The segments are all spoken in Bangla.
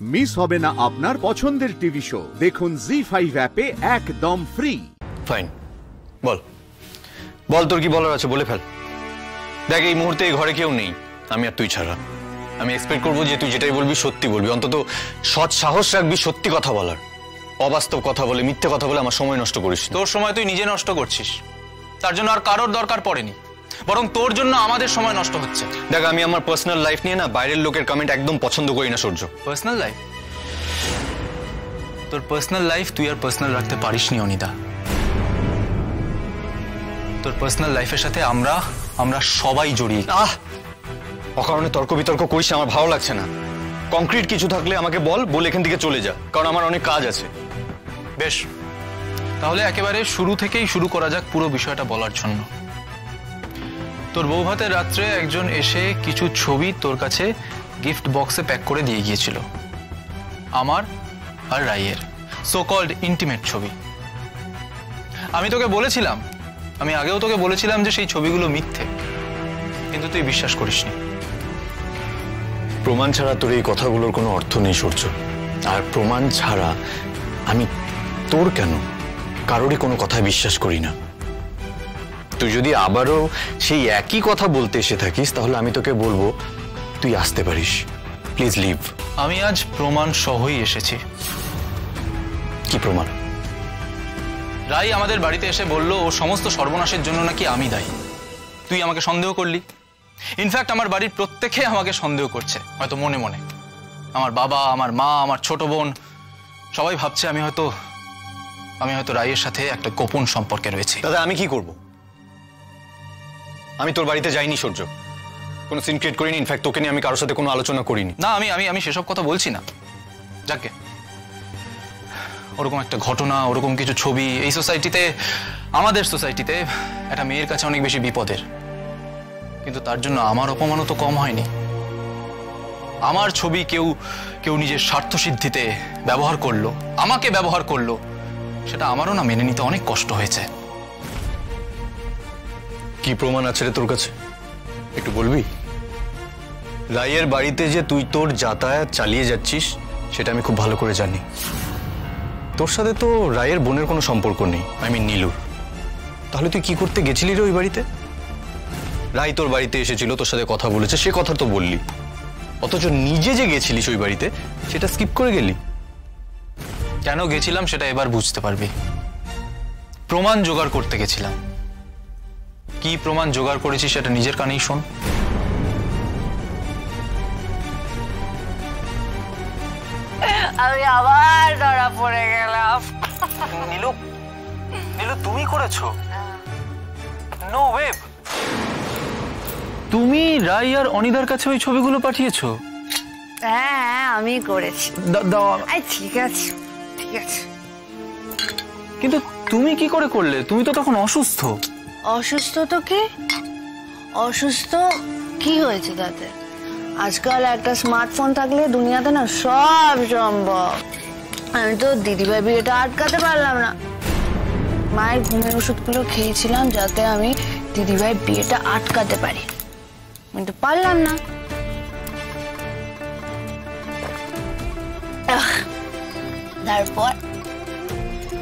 মিস হবে না আপনার পছন্দের টিভি শো। দেখুন জি5 অ্যাপে একদম ফ্রি। ফাইন, বল বল তোর কি বলার আছে, বলে ফেল। দেখ, এই মুহূর্তে এই ঘরে কেউ নেই, আমি আর তুই ছাড়া। আমি এক্সপেক্ট করবো যে তুই যেটাই বলবি সত্যি বলবি, অন্তত সৎ সাহস রাখবি সত্যি কথা বলার। অবাস্তব কথা বলে, মিথ্যে কথা বলে আমার সময় নষ্ট করিস। তোর সময় তুই নিজে নষ্ট করছিস, তার জন্য আর কারোর দরকার পড়েনি, বরং তোর জন্য আমাদের সময় নষ্ট হচ্ছে। দেখ, আমি আমার পার্সোনাল লাইফ নিয়ে না বাইরের লোকের কমেন্ট একদম পছন্দ করি না সূর্য। Personal life? তোর পার্সোনাল লাইফ তুই আর পার্সোনাল রাখতে পারিসনি অনিদা। তোর পার্সোনাল লাইফের সাথে আমরা সবাই জড়িয়ে। অকারণে তর্ক বিতর্ক করিস, আমার ভালো লাগছে না। কংক্রিট কিছু থাকলে আমাকে বল এখান থেকে চলে যা, কারণ আমার অনেক কাজ আছে। বেশ, তাহলে একেবারে শুরু থেকেই শুরু করা যাক পুরো বিষয়টা বলার জন্য। তোর বউ ভাতের রাত্রে একজন এসে কিছু ছবি তোর কাছে গিফট বক্সে প্যাক করে দিয়ে গিয়েছিল, আমার আর রাইয়ের সো কল্ড ইন্টিমেট ছবি। আমি আগেও তোকে বলেছিলাম যে সেই ছবিগুলো মিথ্যে, কিন্তু তুই বিশ্বাস করিসনি। প্রমাণ ছাড়া তোর এই কথাগুলোর কোনো অর্থ নেই সূর্য। আর প্রমাণ ছাড়া আমি তোর কেন কারোরই কোনো কথায় বিশ্বাস করি না। তুই যদি আবারও সেই একই কথা বলতে এসে থাকিস, তাহলে আমি তোকে বলবো তুই আসতে পারিস, প্লিজ লিভ। আমি আজ প্রমাণ সহই এসেছি। কি প্রমাণ? রাই আমাদের বাড়িতে এসে বলল ও সমস্ত সর্বনাশের জন্য নাকি আমি দায়ী। তুই আমাকে সন্দেহ করলি। ইনফ্যাক্ট আমার বাড়ির প্রত্যেকে আমাকে সন্দেহ করছে, হয়তো মনে মনে। আমার বাবা, আমার মা, আমার ছোট বোন সবাই ভাবছে আমি হয়তো রাইয়ের সাথে একটা গোপন সম্পর্কে রয়েছে। দাদা, আমি কি করব? আমি তোর বাড়িতে যাইনি সূর্য, কোনো সিন ক্রিয়েট করিনি। ইনফ্যাক্ট তোকে নিয়ে আমি কারোর সাথে কোনো আলোচনা করিনি। না, আমি সেসব কথা বলছি না। যাকে ওরকম একটা ঘটনা, ওরকম কিছু ছবি এই সোসাইটিতে, আমাদের সোসাইটিতে একটা মেয়ের কাছে অনেক বেশি বিপদের। কিন্তু তার জন্য আমার অপমানও তো কম হয়নি। আমার ছবি কেউ নিজের স্বার্থ সিদ্ধিতে ব্যবহার করলো, আমাকে ব্যবহার করলো, সেটা আমারও না মেনে নিতে অনেক কষ্ট হয়েছে। কি প্রমাণ আছে রে তোর কাছে, একটু বলবি? রাইয়ের বাড়িতে যে তুই তোর যাতায়াত চালিয়ে যাচ্ছিস সেটা আমি খুব ভালো করে জানি। তোর সাথে তো রাইয়ের বোনের কোনো সম্পর্ক নেই, আই মিন নীলুর। তাহলে তুই কি করতে গেছিলি রে ওই বাড়িতে? রাই তোর বাড়িতে এসেছিল, তোর সাথে কথা বলেছে, সে কথা তো বললি, অথচ নিজে যে গেছিলিস ওই বাড়িতে সেটা স্কিপ করে গেলি। কেন গেছিলাম সেটা এবার বুঝতে পারবি। প্রমাণ জোগাড় করতে গেছিলাম। কি প্রমাণ জোগাড় করেছি সেটা নিজের কানেই শোন। আমি আবার ধরা পড়ে গেলাম। নীলু, তুমি করেছো? No way. তুমি রাই আর অনিদার কাছে ওই ছবিগুলো পাঠিয়েছো? হ্যাঁ, আমি করেছি। ঠিক আছে। কিন্তু তুমি কি করে করলে? তুমি তো তখন অসুস্থ। অসুস্থ তো কি? অসুস্থ কি হয়েছে তাতে? আজকাল একটা স্মার্টফোন থাকলে দুনিয়াতে না সব সম্ভব। আমি তো দিদিভাই বিয়েটা আটকাতে পারলাম না। মায়ের ঘুমের ওষুধগুলো খেয়েছিলাম যাতে আমি দিদিভাই বিয়েটা আটকাতে পারি, কিন্তু পারলাম না।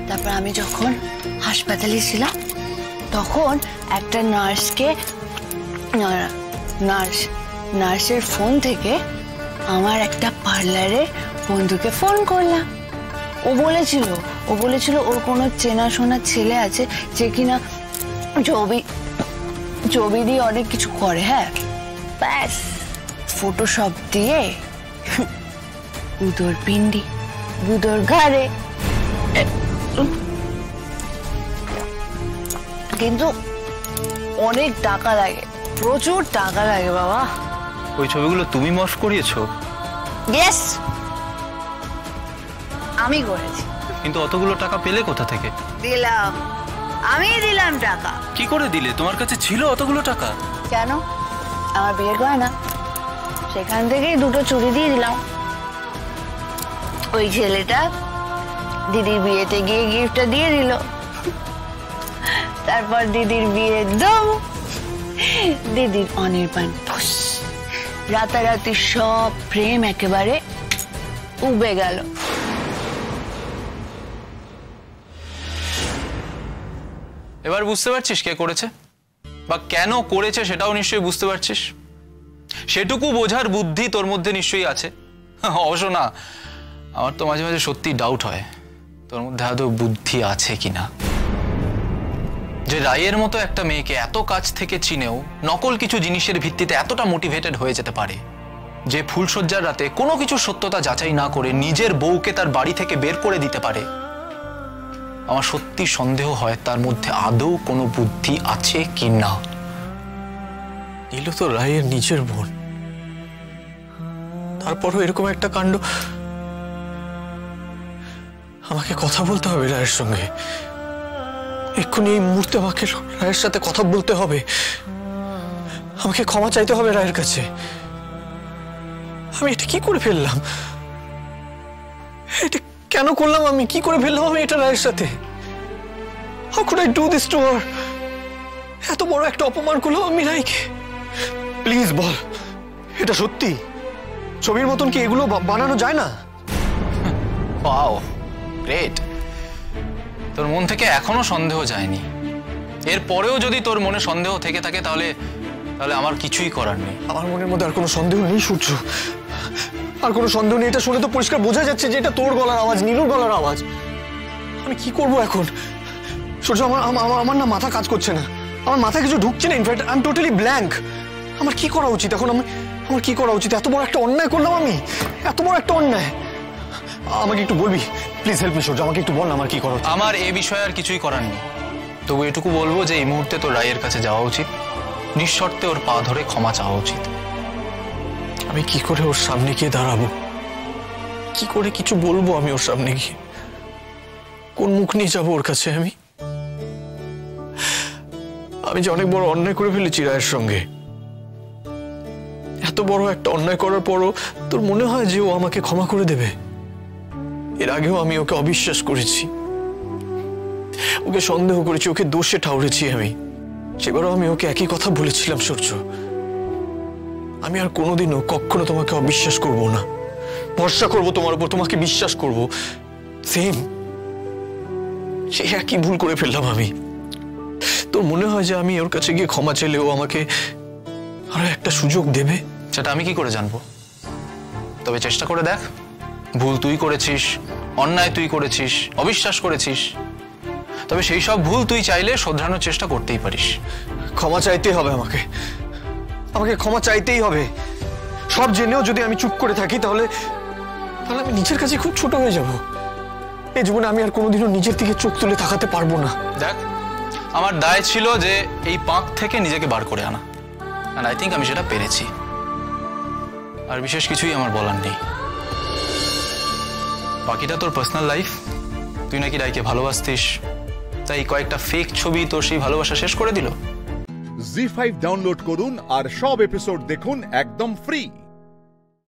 তারপর আমি যখন হাসপাতালে ছিলাম তখন একটা নার্সের ফোন থেকে আমার একটা পার্লারের বন্ধুকে ফোন করলাম। ও বলেছিল ওর কোনো চেনাশোনা ছেলে আছে যে কিনা ছবি দিয়ে অনেক কিছু করে। হ্যাঁ, ব্যাস ফটোশপ দিয়ে বুদোর পিন্ডি, বুদোর ঘাড়ে। কিন্তু অনেক টাকা লাগে, প্রচুর টাকা লাগে বাবা। ওই ছবিগুলো তুমি মশ করিয়েছো? ইয়েস, আমি করেছি। কিন্তু অতগুলো টাকা পেলে কোথা থেকে? আমি দিলাম টাকা। কি করে দিলে? তোমার কাছে ছিল অতগুলো টাকা? কেন? আমার বিয়ের গয়না, সেখান থেকেই দুটো চুড়ি দিয়ে দিলাম। ওই ছেলেটা দিদির বিয়েতে গিয়ে গিফটটা দিয়ে দিল। তারপর দিদির বিয়ে দম, দিদির অনির্বাণ রাতারাতি সব প্রেম একেবারে উবে গেল। এবার বুঝতে পারছিস কে করেছে বা কেন করেছে সেটাও নিশ্চয়ই বুঝতে পারছিস। সেটুকু বোঝার বুদ্ধি তোর মধ্যে নিশ্চয়ই আছে। অবশ্য না, আমার তো মাঝে মাঝে সত্যি ডাউট হয় তোর মধ্যে আদৌ বুদ্ধি আছে কিনা। যে রায়ের মতো একটা মেয়েকে এত কাছ থেকে চিনেও নকল কিছু জিনিসের ভিত্তিতে এতটা মোটিভেটেড হয়ে যেতে পারে, যে ফুলশয্যার রাতে কোনো কিছু সত্যতা যাচাই না করে নিজের বউকে তার বাড়ি থেকে বের করে দিতে পারে, আমার সত্যি সন্দেহ হয় তার মধ্যে আদৌ কোনো বুদ্ধি আছে কি না। নীলু তো রায়ের নিজের বোন, তারপরও এরকম একটা কাণ্ড। আমাকে কথা বলতে হবে রায়ের সঙ্গে, এক্ষুনি এই মুহূর্তে আমাকে রায়ের সাথে কথা বলতে হবে। আমাকে ক্ষমা চাইতে হবে রায়ের কাছে। আমি এটা কি করে ফেললাম? এটা কেন করলাম? আমি কি করে ফেললাম আমি এটা রায়ের সাথে? How could I do this to her? এত বড় একটা অপমান করলাম আমি রায়কে। প্লিজ বল, এটা সত্যি? ছবির মতন কি এগুলো বানানো যায় না? Wow, great. তোর মন থেকে এখনো সন্দেহ যায়নি। এরপরেও যদি তোর মনে সন্দেহ থেকে থাকে তাহলে আমার কিছুই করার নেই। আমার মনের মধ্যে আর কোনো সন্দেহ নেই সূর্য, আর কোনো সন্দেহ নেই। এটা শুনে তো পরিষ্কার বোঝা যাচ্ছে যে এটা তোর গলার আওয়াজ, নীলুর গলার আওয়াজ। আমি কি করব এখন সূর্য? আমার না মাথা কাজ করছে না, আমার মাথায় কিছু ঢুকছে না। In fact I am totally blank. আমার কি করা উচিত এখন? আমার কি করা উচিত? এত বড় একটা অন্যায় করলাম আমি, এত বড় একটা অন্যায়। আমাকে একটু বলবি প্লিজ, হেল্প মি সূর্য, আমাকে একটু বল না আমার কি করা উচিত। আমার এ বিষয়ে আর কিছুই করার নেই। তবু এটুকু বলবো যে এই মুহূর্তে তোর রায়ের কাছে যাওয়া উচিত, নিঃশর্তে ওর পা ধরে ক্ষমা চাওয়া উচিত। আমি কি করে ওর সামনে গিয়ে দাঁড়াবো? কি করে কিছু বলবো আমি ওর সামনে গিয়ে? কোন মুখ নিয়ে যাবো ওর কাছে? আমি যে অনেক বড় অন্যায় করে ফেলেছি রায়ের সঙ্গে। এত বড় একটা অন্যায় করার পরও তোর মনে হয় যে ও আমাকে ক্ষমা করে দেবে? এর আগেও আমি ওকে অবিশ্বাস করেছি, ওকে সন্দেহ করেছি, ওকে দোষে ঠাউরেছি আমি। সেবারও আমি ওকে একই কথা বলেছিলাম সূর্য, আমি আর কোনোদিনও কখনো তোমাকে অবিশ্বাস করব না, ভরসা করব তোমার উপর, তোমাকে বিশ্বাস করব। সেম সে একই ভুল করে ফেললাম আমি। তোর মনে হয় যে আমি ওর কাছে গিয়ে ক্ষমা চাইলে ও আমাকে আরো একটা সুযোগ দেবে? সেটা আমি কি করে জানবো? তবে চেষ্টা করে দেখ। ভুল তুই করেছিস, অন্যায় তুই করেছিস, অবিশ্বাস করেছিস, তবে সেই সব ভুল তুই চাইলে শোধরানোর চেষ্টা করতেই পারিস। ক্ষমা চাইতেই হবে আমাকে ক্ষমা চাইতেই হবে। সব জেনেও যদি আমি চুপ করে থাকি তাহলে আমি নিজের কাছে খুব ছোট হয়ে যাব। এই জীবনে আমি আর কোনোদিনও নিজের দিকে চোখ তুলে তাকাতে পারবো না। দেখ, আমার দায় ছিল যে এই পাঁক থেকে নিজেকে বার করে আনা, আর আই থিঙ্ক আমি সেটা পেরেছি। আর বিশেষ কিছুই আমার বলার নেই। বাকিটা তোর পার্সোনাল লাইফ। তুই নাকি রায়কে ভালোবাসতিস, তাই কয়েকটা ফেক ছবি তোর সেই ভালোবাসা শেষ করে দিল। জি5 ডাউনলোড করুন আর সব এপিসোড দেখুন একদম ফ্রি।